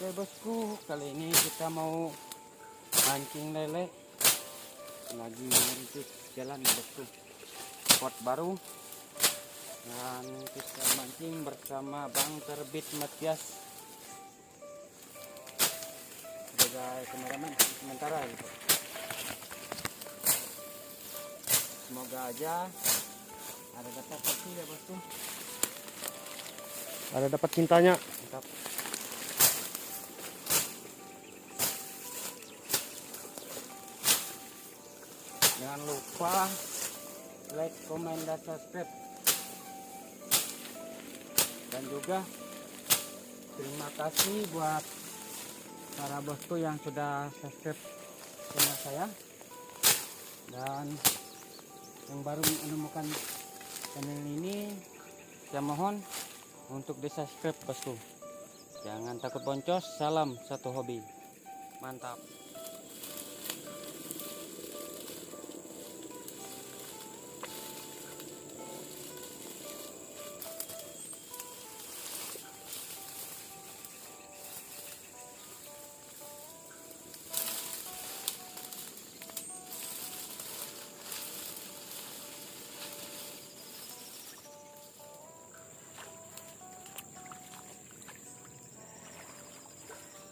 Oke bosku, kali ini kita mau mancing lele. Lagi merintis jalan bosku, spot baru. Dan kita mancing bersama Bang Terbit Matias sebagai kameramen sementara gitu. Semoga aja ada dapat porsi ya bosku. Ada dapat cintanya. Mantap. Jangan lupa like, komen, dan subscribe. Dan juga terima kasih buat para bosku yang sudah subscribe channel saya. Dan yang baru menemukan channel ini, saya mohon untuk di subscribe bosku. Jangan takut boncos, salam satu hobi. Mantap.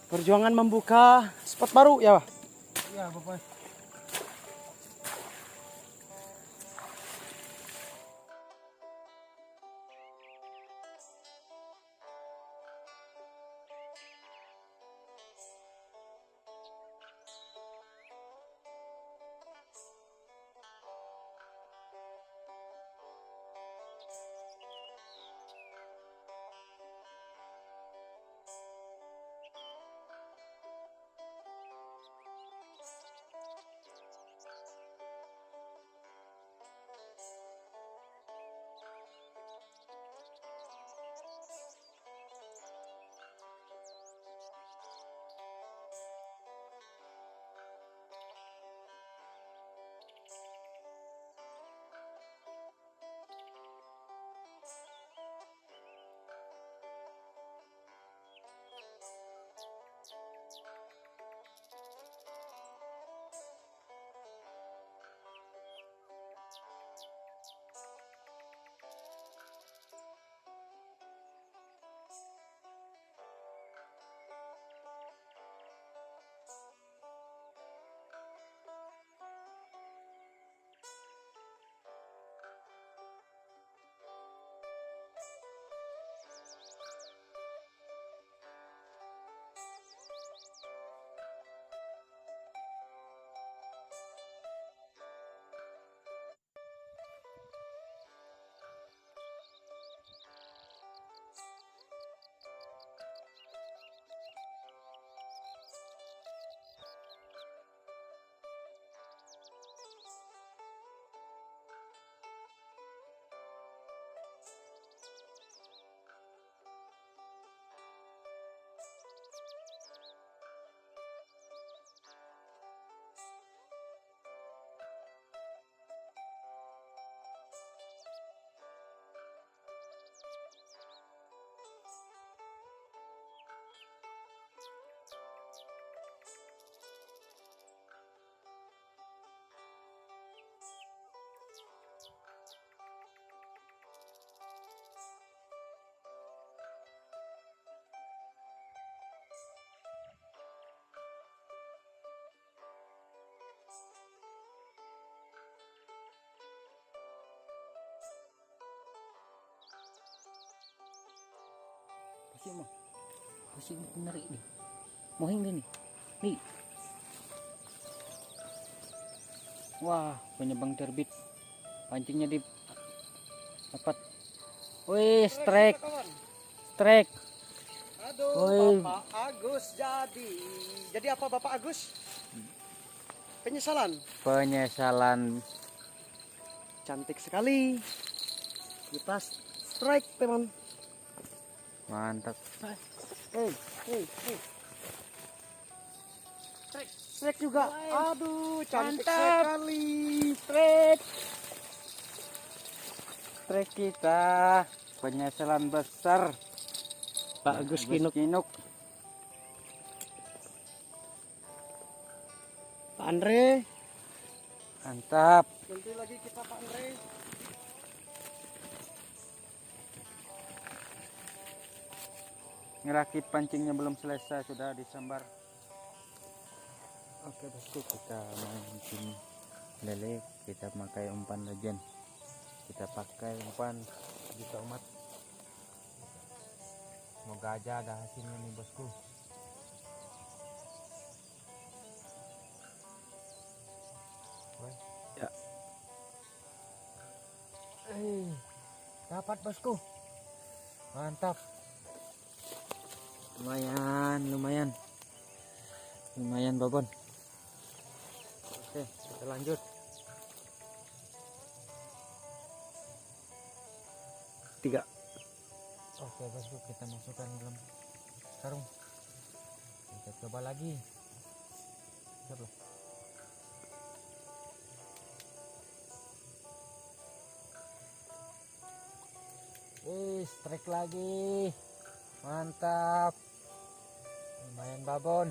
Perjuangan membuka spot baru ya, Pak? Iya, Bapak. Kasih mo. Kasih mo menarik nih. Mohing nih. Nih. Wah, punya Bang Terbit. Pancingnya di dapat. Wih, strike. Strike. Aduh, Woi. Bapak Agus jadi. Jadi apa Bapak Agus? Penyesalan. Penyesalan. Cantik sekali. Kita strike, teman. Mantap. Hey. Strike juga. Aduh, cantik Mantap. sekali. Strike. Strike kita. Penyesalan besar. Pak Agus Kinuk. Andre. Mantap. Ganti lagi kita Pak Andre. Ngerakit pancingnya belum selesai, sudah disambar. Oke bosku, kita mancing lele, kita pakai umpan legend. Kita pakai umpan juta umat. Semoga aja ada hasilnya nih bosku. Ya. Dapat bosku. Mantap. Lumayan babon. Oke, kita lanjut. 3. Oke bosku, kita masukkan dalam karung. Kita coba lagi. Coba. Strike lagi. Mantap. Lumayan babon.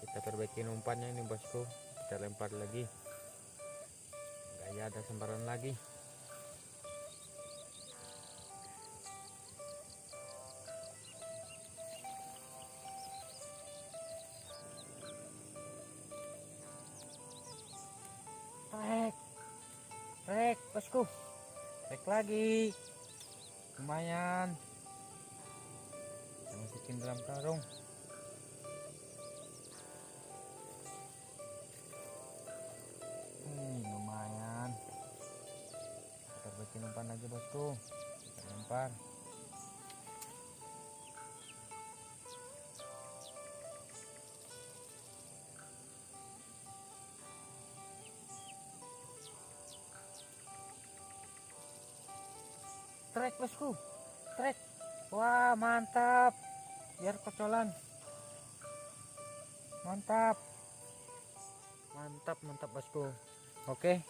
Kita perbaikin umpannya ini bosku. Kita lempar lagi. Gak ada sembaran lagi. Trek bosku. Trek lagi. Lumayan. Kita masukin dalam karung. Lumayan. Kita bikin umpan lagi bosku. Kita lempar. Trek bosku, trek. Wah mantap, biar kocolan. Mantap bosku. Oke,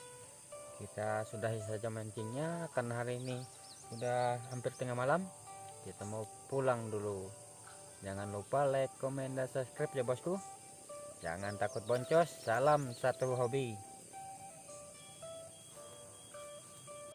kita sudahi saja mancingnya karena hari ini sudah hampir tengah malam. Kita mau pulang dulu. Jangan lupa like, komen, dan subscribe ya bosku. Jangan takut boncos. Salam satu hobi.